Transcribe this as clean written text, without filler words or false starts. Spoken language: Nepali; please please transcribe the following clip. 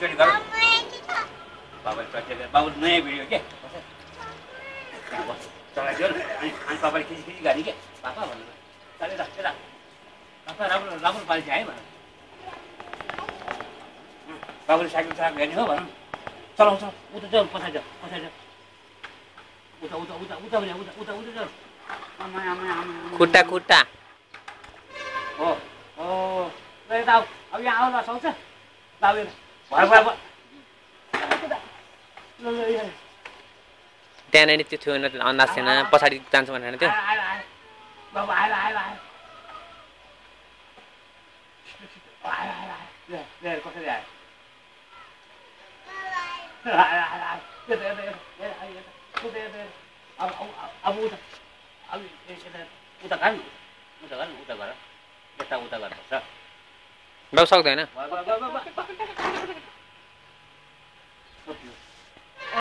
एकचोटि गर बाबाले प्रत्येक बाबु नयाँ भिडियो के चलाइदियो अनि पापाले खिची गर्ने के पापा भन्नु चले पापा राम्रो पाल्छ है भन बाबुले साइकल चलाएको हेर्ने हो भन चलाउँछ उता जाऊ पछाडि जाऊ उता खुट्टा खुट्टा हो हो यता अब यहाँ आउन सक्छ बाबु भर त्यहाँनिर त्यो थियो अन्दाज थिएन पछाडि जान्छ भनेर त्यो बाबु आएर कसरी आयो अब उता गर यता उता गर्नुपर्छ बाबु सक्दैन